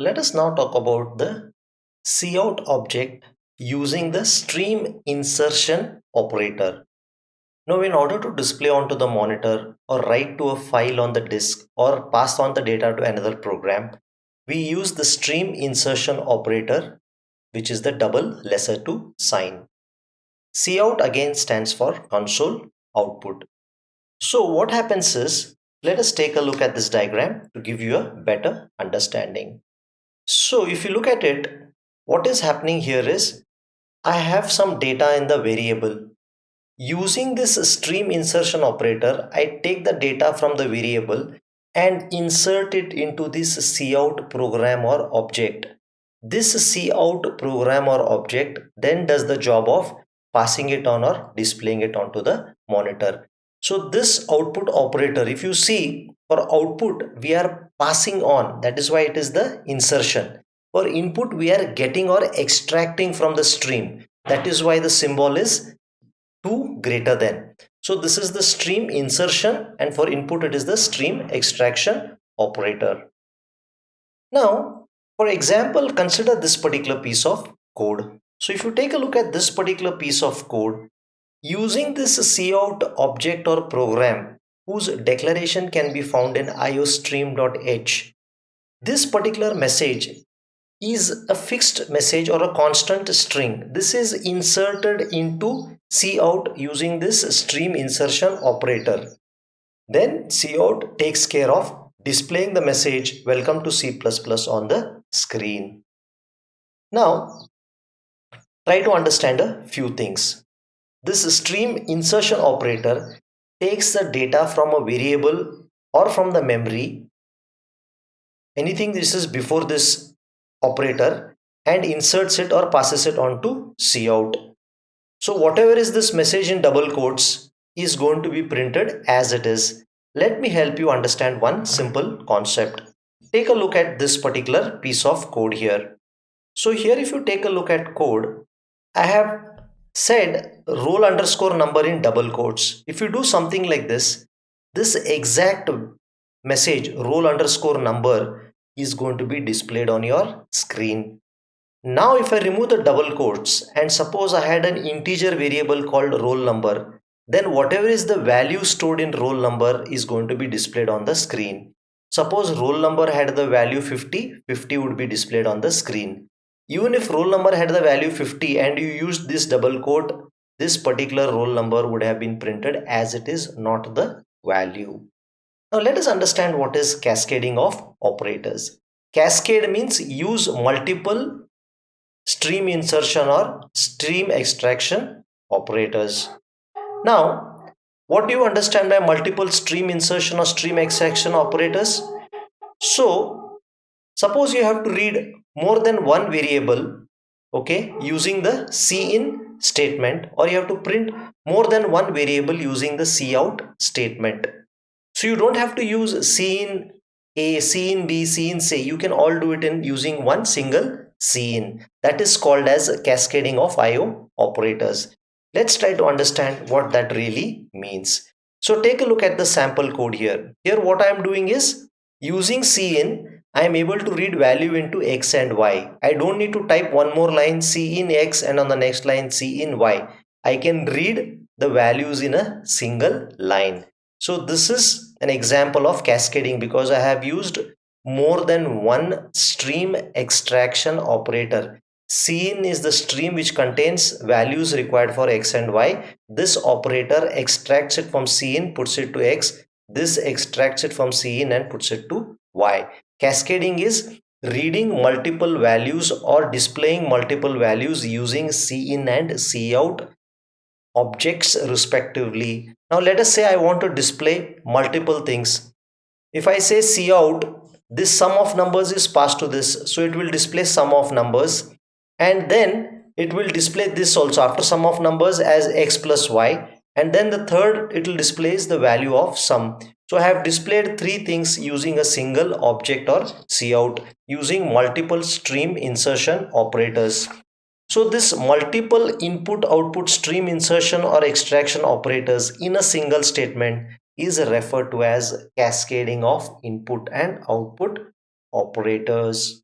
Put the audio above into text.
Let us now talk about the cout object using the stream insertion operator. Now, in order to display onto the monitor or write to a file on the disk or pass on the data to another program, we use the stream insertion operator, which is the double lesser to sign. Cout again stands for console output. So what happens is, let us take a look at this diagram to give you a better understanding. So if you look at it, what is happening here is I have some data in the variable. Using this stream insertion operator, I take the data from the variable and insert it into this cout program or object. This cout program or object then does the job of passing it on or displaying it onto the monitor. So this output operator, if you see, for output we are passing on, that is why it is the insertion. For input we are getting or extracting from the stream, that is why the symbol is 2 greater than. So this is the stream insertion, and for input it is the stream extraction operator. Now, for example, consider this particular piece of code. So if you take a look at this particular piece of code, using this cout object or program whose declaration can be found in iostream.h, this particular message is a fixed message or a constant string. This is inserted into cout using this stream insertion operator. Then cout takes care of displaying the message welcome to C++ on the screen. Now try to understand a few things. This stream insertion operator takes the data from a variable or from the memory, anything this is before this operator, and inserts it or passes it on to cout. So whatever is this message in double quotes is going to be printed as it is. Let me help you understand one simple concept. Take a look at this particular piece of code here. So here if you take a look at code, I have said roll underscore number in double quotes. If you do something like this exact message roll underscore number is going to be displayed on your screen. Now if I remove the double quotes and suppose I had an integer variable called roll number, then whatever is the value stored in roll number is going to be displayed on the screen. Suppose roll number had the value 50, 50 would be displayed on the screen. Even if roll number had the value 50 and you used this double quote, this particular roll number would have been printed as it is, not the value. Now let us understand what is cascading of operators. Cascade means use multiple stream insertion or stream extraction operators. Now, what do you understand by multiple stream insertion or stream extraction operators? So, suppose you have to read more than one variable, okay, using the cin statement, or you have to print more than one variable using the cout statement. So you don't have to use cin A, cin B, cin C. You can all do it in using one single cin. That is called as cascading of IO operators. Let's try to understand what that really means. So take a look at the sample code here. Here what I am doing is using cin, I am able to read value into x and y. I don't need to type one more line cin x and on the next line cin y. I can read the values in a single line. So this is an example of cascading because I have used more than one stream extraction operator. Cin is the stream which contains values required for x and y. This operator extracts it from cin, puts it to x. This extracts it from cin and puts it to y. Cascading is reading multiple values or displaying multiple values using cin and cout objects respectively. Now let us say I want to display multiple things. If I say cout, this sum of numbers is passed to this, so it will display sum of numbers, and then it will display this also after sum of numbers as x plus y, and then the third it will displays the value of sum. So I have displayed three things using a single object or cout using multiple stream insertion operators. So this multiple input output stream insertion or extraction operators in a single statement is referred to as cascading of input and output operators.